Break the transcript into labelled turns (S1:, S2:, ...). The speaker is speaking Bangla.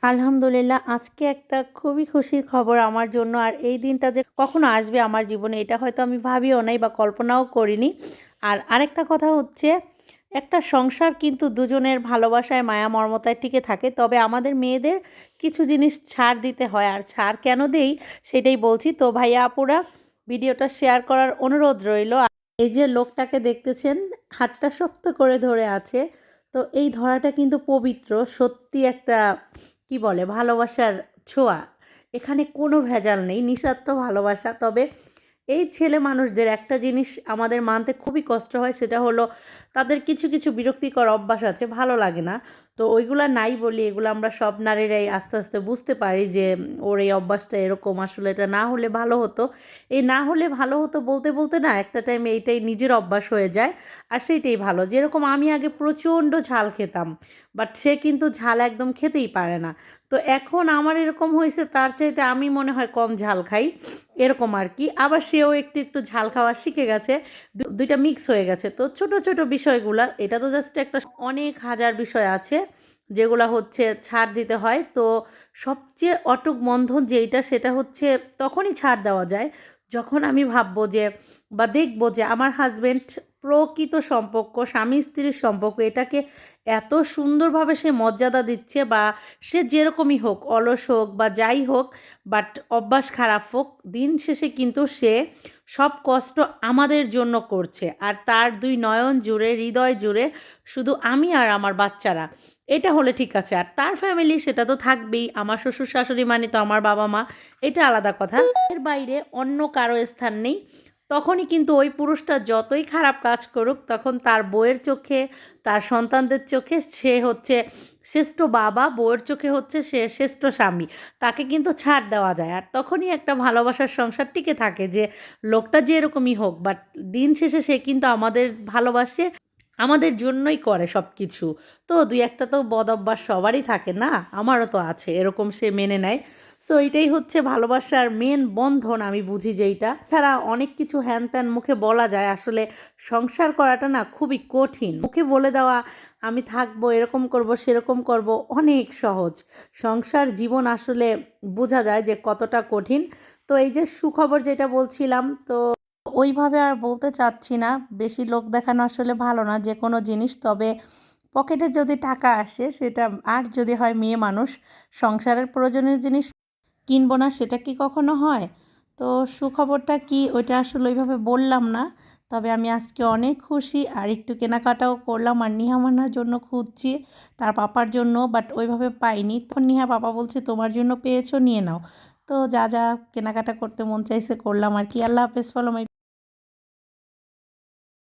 S1: আলহামদুলিল্লাহ, আজকে একটা খুবই খুশির খবর আমার জন্য। আর এই দিনটা যে কখনো আসবে আমার জীবনে এটা হয়তো আমি ভাবিও নাই বা কল্পনাও করিনি। আর আরেকটা কথা হচ্ছে, একটা সংসার কিন্তু দুজনের ভালোবাসায় মায়া মমতায় টিকে থাকে। তবে আমাদের মেয়েদের কিছু জিনিস ছাড় দিতে হয়, আর ছাড় কেন দেই সেটাই বলছি। তো ভাইয়া আপুরা, ভিডিওটা শেয়ার করার অনুরোধ রইল। এই যে লোকটাকে দেখতেছেন, হাতটা শক্ত করে ধরে আছে, তো এই ধরাটা কিন্তু পবিত্র। সত্যি একটা কি বলে ভালোবাসার ছোঁয়া। এখানে কোনো ভেজাল নেই, নিঃস্বার্থ ভালোবাসা। তবে এই ছেলে মানুষদের একটা জিনিস আমাদের মানতে খুবই কষ্ট হয়, সেটা হলো তাদের কিছু কিছু বিরক্তিকর অভ্যাস আছে, ভালো লাগে না। তো ওইগুলা নাই বলি, এগুলো আমরা সব নারীরাই আস্তে আস্তে বুঝতে পারি যে ওর এই অভ্যাসটা এরকম, আসলে এটা না হলে ভালো হতো। এই না হলে ভালো হতো বলতে বলতে না একটা টাইমে এইটাই নিজের অভ্যাস হয়ে যায়। আর সেইটাই ভালো। যেরকম আমি আগে প্রচণ্ড ঝাল খেতাম, বাট সে কিন্তু ঝাল একদম খেতেই পারে না। তো এখন আমার এরকম হয়েছে, তার চাইতে আমি মনে হয় কম ঝাল খাই, এরকম আর কি। আবার সেও একটু একটু ঝাল খাওয়া শিখে গেছে, দুইটা মিক্স হয়ে গেছে। তো ছোট ছোট বিষয়গুলা, এটা তো জাস্ট একটা, অনেক হাজার বিষয় আছে যেগুলা হচ্ছে ছাড় দিতে হয়। তো সবচেয়ে অটুক বন্ধন যেইটা, সেটা হচ্ছে তখনই ছাড় দেওয়া যায় যখন আমি ভাববো যে বা দেখবো যে আমার হাজবেন্ড প্রকৃত সম্পর্ক, স্বামী স্ত্রীর সম্পর্ক, এটাকে এত সুন্দরভাবে সে মর্যাদা দিচ্ছে, বা সে যেরকমই হোক, অলস হোক বা যাই হোক, বাট অভ্যাস খারাপ হোক, দিন শেষে কিন্তু সে সব কষ্ট আমাদের জন্য করছে। আর তার দুই নয়ন জুড়ে, হৃদয় জুড়ে শুধু আমি আর আমার বাচ্চারা, এটা হলে ঠিক আছে। আর তার ফ্যামিলি সেটা তো থাকবেই, আমার শ্বশুর শাশুড়ি মানে তো আমার বাবা মা, এটা আলাদা কথা। এর বাইরে অন্য কারো স্থান নেই। তখনই কিন্তু ওই পুরুষটা যতই খারাপ কাজ করুক, তখন তার বউয়ের চোখে, তার সন্তানদের চোখে সে হচ্ছে শ্রেষ্ঠ বাবা, বউয়ের চোখে হচ্ছে সে শ্রেষ্ঠ স্বামী। তাকে কিন্তু ছাড় দেওয়া যায়। আর তখনই একটা ভালোবাসার সংসার টিকে থাকে, যে লোকটা যে এরকমই হোক, বাট দিন শেষে সে কিন্তু আমাদের ভালোবাসে, আমাদের জন্যই করে সব কিছু। তো দুই একটা তো বদ অভ্যাস সবারই থাকে না, আমারও তো আছে, এরকম সে মেনে নেয়। সো এটাই হচ্ছে ভালোবাসার মেন বন্ধন, আমি বুঝি যেইটা। ছাড়া অনেক কিছু হ্যান ত্যান মুখে বলা যায়, আসলে সংসার করাটা না খুবই কঠিন। মুখে বলে দেওয়া আমি থাকবো, এরকম করব, সেরকম করব, অনেক সহজ। সংসার জীবন আসলে বোঝা যায় যে কতটা কঠিন। তো এই যে সুখবর যেটা বলছিলাম, তো ওইভাবে আর বলতে চাচ্ছি না, বেশি লোক দেখানো আসলে ভালো না যে কোনো জিনিস। তবে পকেটে যদি টাকা আসে সেটা, আর যদি হয় মেয়ে মানুষ, সংসারের প্রয়োজনীয় জিনিস কিনবো না, সেটা কি কখনো হয়? তো সুখবরটা কি ওইটা আসলে ওইভাবে বললাম না। তবে আমি আজকে অনেক খুশি, আর একটু কেনাকাটাও করলাম। আর নিহা মানার জন্য খুঁজছি, তার পাপার জন্য, বাট ওইভাবে পাইনি। তো নিহা পাপা বলছে তোমার জন্য পেয়েছো, নিয়ে নাও। তো যা যা কেনাকাটা করতে মন চাইছে করলাম আর কি। আল্লাহ হাফেজ, ফলো মাই